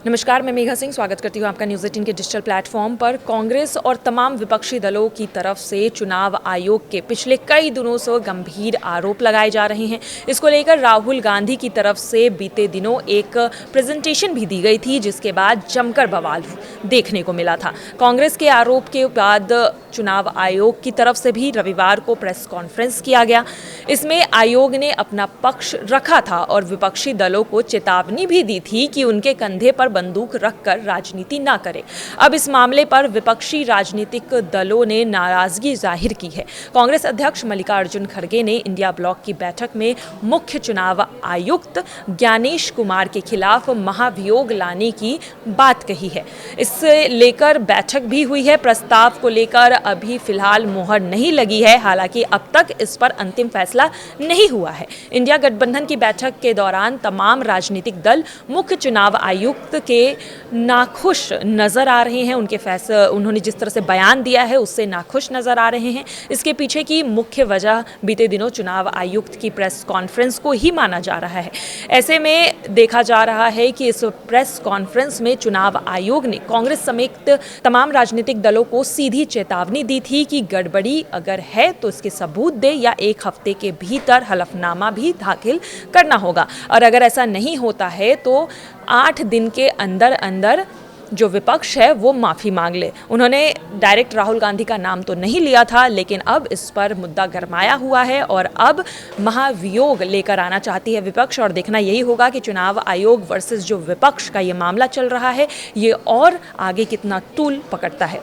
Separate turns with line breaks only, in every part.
नमस्कार, मैं मेघा सिंह स्वागत करती हूँ आपका न्यूज़ 18 के डिजिटल प्लेटफॉर्म पर। कांग्रेस और तमाम विपक्षी दलों की तरफ से चुनाव आयोग के पिछले कई दिनों से गंभीर आरोप लगाए जा रहे हैं। इसको लेकर राहुल गांधी की तरफ से बीते दिनों एक प्रेजेंटेशन भी दी गई थी, जिसके बाद जमकर बवाल देखने को मिला था। कांग्रेस के आरोप के बाद चुनाव आयोग की तरफ से भी रविवार को प्रेस कॉन्फ्रेंस किया गया। इसमें आयोग ने अपना पक्ष रखा था और विपक्षी दलों को चेतावनी भी दी थी कि उनके कंधे पर बंदूक रखकर राजनीति ना करें। अब इस मामले पर विपक्षी राजनीतिक दलों ने नाराजगी जाहिर की है। कांग्रेस अध्यक्ष मल्लिकार्जुन खड़गे ने इंडिया ब्लॉक की बैठक में मुख्य चुनाव आयुक्त ज्ञानेश कुमार के खिलाफ महाभियोग लाने की बात कही है। इससे लेकर बैठक भी हुई है। प्रस्ताव को लेकर अभी फिलहाल मोहर नहीं लगी है, हालांकि अब तक इस पर अंतिम फैसला नहीं हुआ है। इंडिया गठबंधन की बैठक के दौरान तमाम राजनीतिक दल मुख्य चुनाव आयुक्त के नाखुश नजर आ रहे हैं। उन्होंने जिस तरह से बयान दिया है उससे नाखुश नजर आ रहे हैं। इसके पीछे की मुख्य वजह बीते दिनों चुनाव आयुक्त की प्रेस कॉन्फ्रेंस को ही माना जा रहा है। ऐसे में देखा जा रहा है कि इस प्रेस कॉन्फ्रेंस में चुनाव आयोग ने कांग्रेस समेत तमाम राजनीतिक दलों को सीधी चेतावनी दी थी कि गड़बड़ी अगर है तो इसके सबूत दे या एक हफ्ते के भीतर हलफनामा भी दाखिल करना होगा, और अगर ऐसा नहीं होता है तो 8 दिन के अंदर अंदर जो विपक्ष है वो माफ़ी मांग ले। उन्होंने डायरेक्ट राहुल गांधी का नाम तो नहीं लिया था, लेकिन अब इस पर मुद्दा गरमाया हुआ है और अब महाभियोग लेकर आना चाहती है विपक्ष। और देखना यही होगा कि चुनाव आयोग वर्सेस जो विपक्ष का ये मामला चल रहा है ये और आगे कितना तूल पकड़ता है।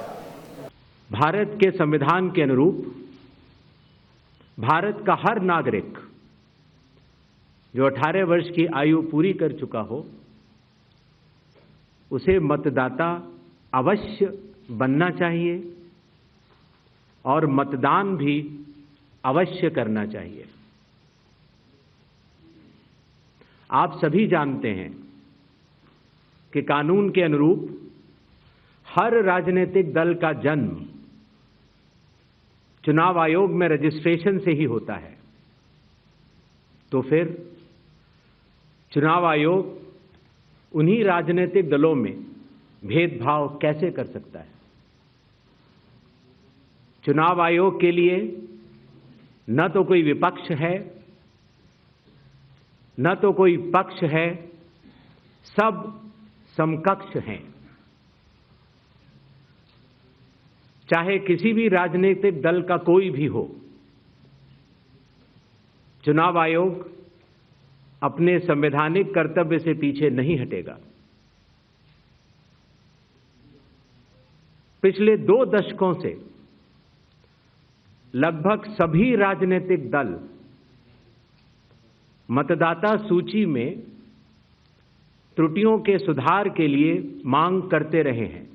भारत के संविधान के अनुरूप भारत का हर नागरिक जो 18 वर्ष की आयु पूरी कर चुका हो उसे मतदाता अवश्य बनना चाहिए और मतदान भी अवश्य करना चाहिए। आप सभी जानते हैं कि कानून के अनुरूप हर राजनीतिक दल का जन्म चुनाव आयोग में रजिस्ट्रेशन से ही होता है। तो फिर चुनाव आयोग उन्हीं राजनीतिक दलों में भेदभाव कैसे कर सकता है? चुनाव आयोग के लिए न तो कोई विपक्ष है न तो कोई पक्ष है, सब समकक्ष हैं। चाहे किसी भी राजनीतिक दल का कोई भी हो, चुनाव आयोग अपने संवैधानिक कर्तव्य से पीछे नहीं हटेगा। पिछले 2 दशकों से लगभग सभी राजनीतिक दल मतदाता सूची में त्रुटियों के सुधार के लिए मांग करते रहे हैं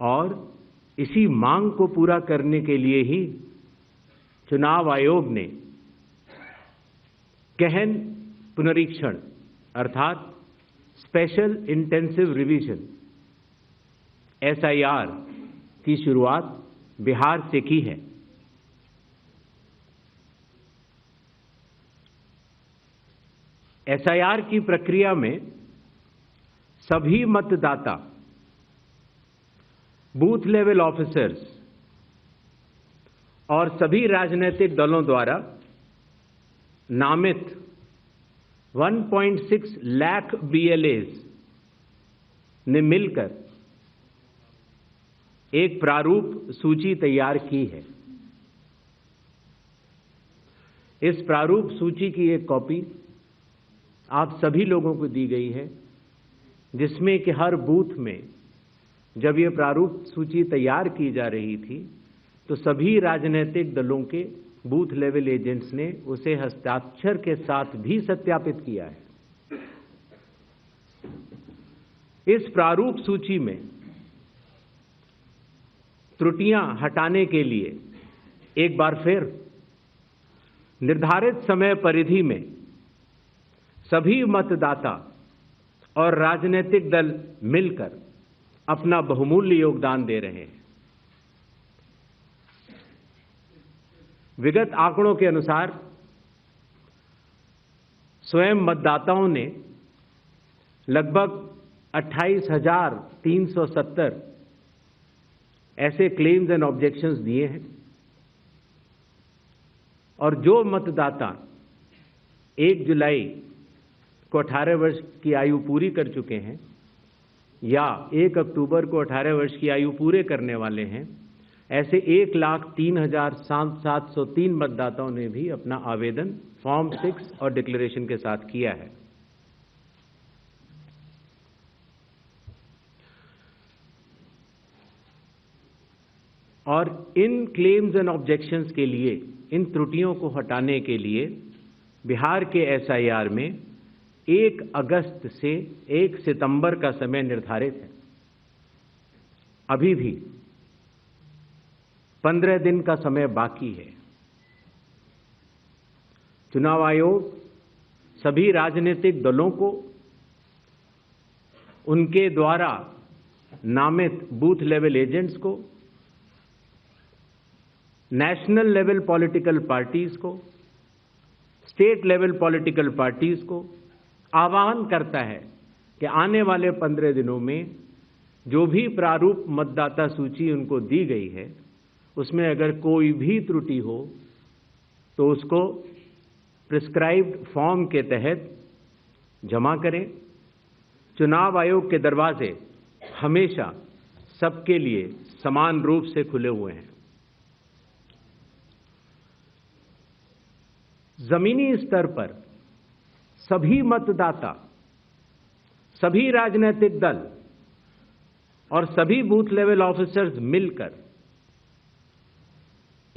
और इसी मांग को पूरा करने के लिए ही चुनाव आयोग ने गहन पुनरीक्षण अर्थात स्पेशल इंटेंसिव रिवीजन SIR की शुरुआत बिहार से की है। SIR की प्रक्रिया में सभी मतदाता बूथ लेवल ऑफिसर्स और सभी राजनीतिक दलों द्वारा नामित 1.6 लाख BLAs ने मिलकर एक प्रारूप सूची तैयार की है। इस प्रारूप सूची की एक कॉपी आप सभी लोगों को दी गई है, जिसमें कि हर बूथ में जब ये प्रारूप सूची तैयार की जा रही थी तो सभी राजनीतिक दलों के बूथ लेवल एजेंट्स ने उसे हस्ताक्षर के साथ भी सत्यापित किया है। इस प्रारूप सूची में त्रुटियां हटाने के लिए एक बार फिर निर्धारित समय परिधि में सभी मतदाता और राजनीतिक दल मिलकर अपना बहुमूल्य योगदान दे रहे हैं। विगत आंकड़ों के अनुसार स्वयं मतदाताओं ने लगभग 28,370 ऐसे क्लेम्स एंड ऑब्जेक्शंस दिए हैं और जो मतदाता 1 जुलाई को 18 वर्ष की आयु पूरी कर चुके हैं या 1 अक्टूबर को 18 वर्ष की आयु पूरे करने वाले हैं, ऐसे 1,03,703 मतदाताओं ने भी अपना आवेदन फॉर्म 6 और डिक्लेरेशन के साथ किया है। और इन क्लेम्स एंड ऑब्जेक्शंस के लिए, इन त्रुटियों को हटाने के लिए बिहार के एसआईआर में 1 अगस्त से 1 सितंबर का समय निर्धारित है। अभी भी 15 दिन का समय बाकी है। चुनाव आयोग सभी राजनीतिक दलों को उनके द्वारा नामित बूथ लेवल एजेंट्स को, नेशनल लेवल पॉलिटिकल पार्टीज को, स्टेट लेवल पॉलिटिकल पार्टीज को आह्वान करता है कि आने वाले 15 दिनों में जो भी प्रारूप मतदाता सूची उनको दी गई है, उसमें अगर कोई भी त्रुटि हो तो उसको प्रिस्क्राइब्ड फॉर्म के तहत जमा करें। चुनाव आयोग के दरवाजे हमेशा सबके लिए समान रूप से खुले हुए हैं। जमीनी स्तर पर सभी मतदाता, सभी राजनीतिक दल और सभी बूथ लेवल ऑफिसर्स मिलकर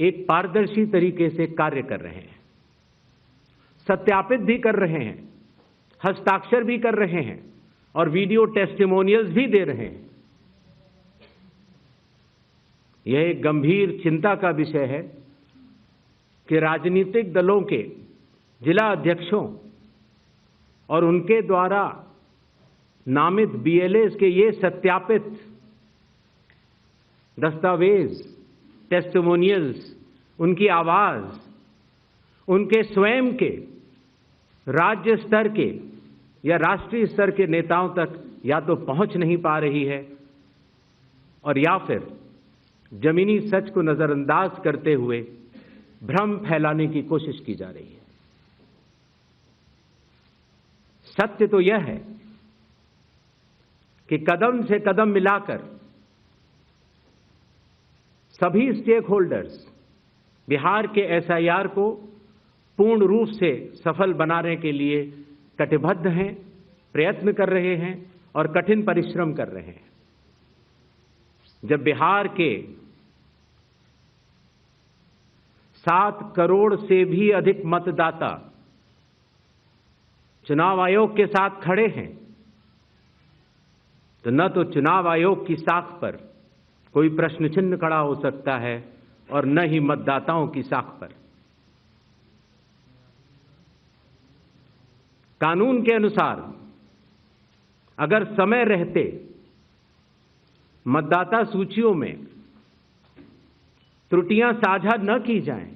एक पारदर्शी तरीके से कार्य कर रहे हैं, सत्यापित भी कर रहे हैं, हस्ताक्षर भी कर रहे हैं और वीडियो टेस्टिमोनियल्स भी दे रहे हैं। यह एक गंभीर चिंता का विषय है कि राजनीतिक दलों के जिला अध्यक्षों और उनके द्वारा नामित बीएलएस के ये सत्यापित दस्तावेज, टेस्टिमोनियल्स, उनकी आवाज उनके स्वयं के राज्य स्तर के या राष्ट्रीय स्तर के नेताओं तक या तो पहुंच नहीं पा रही है और या फिर जमीनी सच को नजरअंदाज करते हुए भ्रम फैलाने की कोशिश की जा रही है। सत्य तो यह है कि कदम से कदम मिलाकर सभी स्टेक होल्डर्स बिहार के एसआईआर को पूर्ण रूप से सफल बनाने के लिए कटिबद्ध हैं, प्रयत्न कर रहे हैं और कठिन परिश्रम कर रहे हैं। जब बिहार के 7 करोड़ से भी अधिक मतदाता चुनाव आयोग के साथ खड़े हैं, तो न तो चुनाव आयोग की साख पर कोई प्रश्न चिन्ह खड़ा हो सकता है और न ही मतदाताओं की साख पर। कानून के अनुसार अगर समय रहते मतदाता सूचियों में त्रुटियां साझा न की जाएं,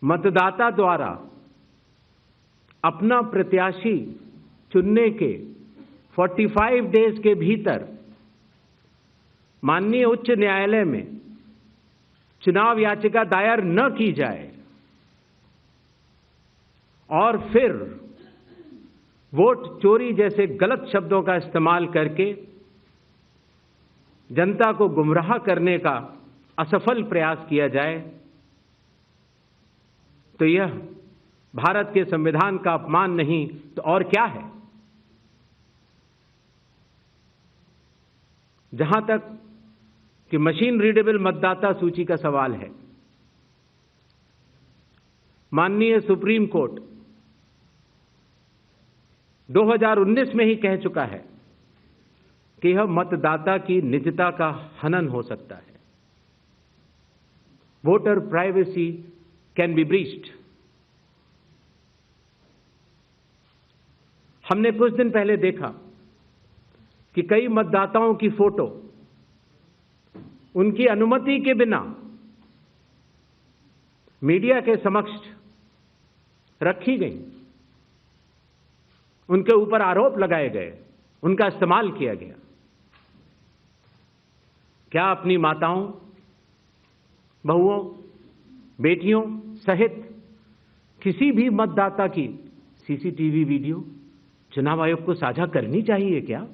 मतदाता द्वारा अपना प्रत्याशी चुनने के 45 डेज के भीतर माननीय उच्च न्यायालय में चुनाव याचिका दायर न की जाए और फिर वोट चोरी जैसे गलत शब्दों का इस्तेमाल करके जनता को गुमराह करने का असफल प्रयास किया जाए, तो यह भारत के संविधान का अपमान नहीं तो और क्या है। जहां तक कि मशीन रीडेबल मतदाता सूची का सवाल है, माननीय सुप्रीम कोर्ट 2019 में ही कह चुका है कि यह मतदाता की निजता का हनन हो सकता है। Voter privacy can be breached. हमने कुछ दिन पहले देखा कि कई मतदाताओं की फोटो उनकी अनुमति के बिना मीडिया के समक्ष रखी गई उनके ऊपर आरोप लगाए गए, उनका इस्तेमाल किया गया। क्या अपनी माताओं, बहुओं, बेटियों सहित किसी भी मतदाता की सीसीटीवी वीडियो चुनाव आयोग को साझा करनी चाहिए क्या?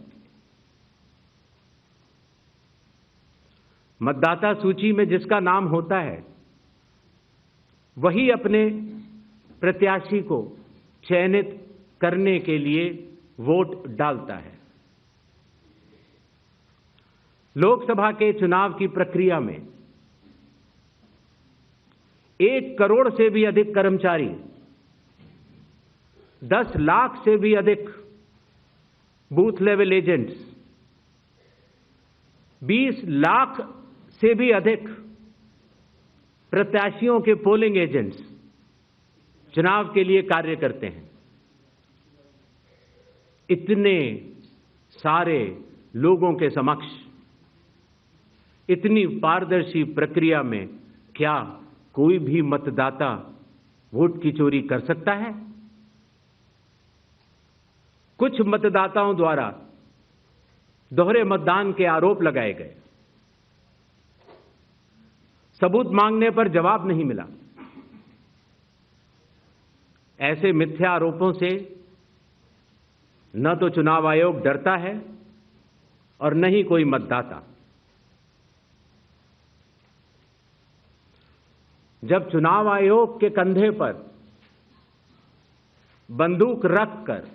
मतदाता सूची में जिसका नाम होता है वही अपने प्रत्याशी को चयनित करने के लिए वोट डालता है। लोकसभा के चुनाव की प्रक्रिया में 1 करोड़ से भी अधिक कर्मचारी, 10 लाख से भी अधिक बूथ लेवल एजेंट्स, 20 लाख से भी अधिक प्रत्याशियों के पोलिंग एजेंट्स चुनाव के लिए कार्य करते हैं। इतने सारे लोगों के समक्ष इतनी पारदर्शी प्रक्रिया में क्या कोई भी मतदाता वोट की चोरी कर सकता है? कुछ मतदाताओं द्वारा दोहरे मतदान के आरोप लगाए गए। सबूत मांगने पर जवाब नहीं मिला। ऐसे मिथ्या आरोपों से न तो चुनाव आयोग डरता है और न ही कोई मतदाता। जब चुनाव आयोग के कंधे पर बंदूक रखकर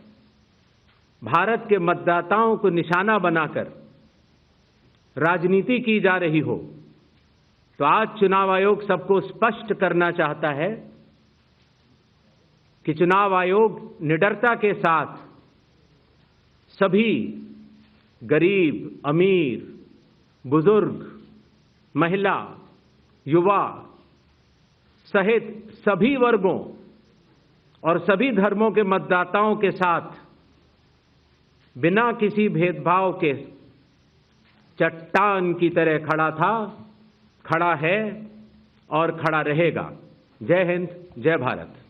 भारत के मतदाताओं को निशाना बनाकर राजनीति की जा रही हो, तो आज चुनाव आयोग सबको स्पष्ट करना चाहता है कि चुनाव आयोग निडरता के साथ सभी गरीब, अमीर, बुजुर्ग, महिला, युवा सहित सभी वर्गों और सभी धर्मों के मतदाताओं के साथ बिना किसी भेदभाव के चट्टान की तरह खड़ा था, खड़ा है और खड़ा रहेगा। जय हिंद, जय भारत।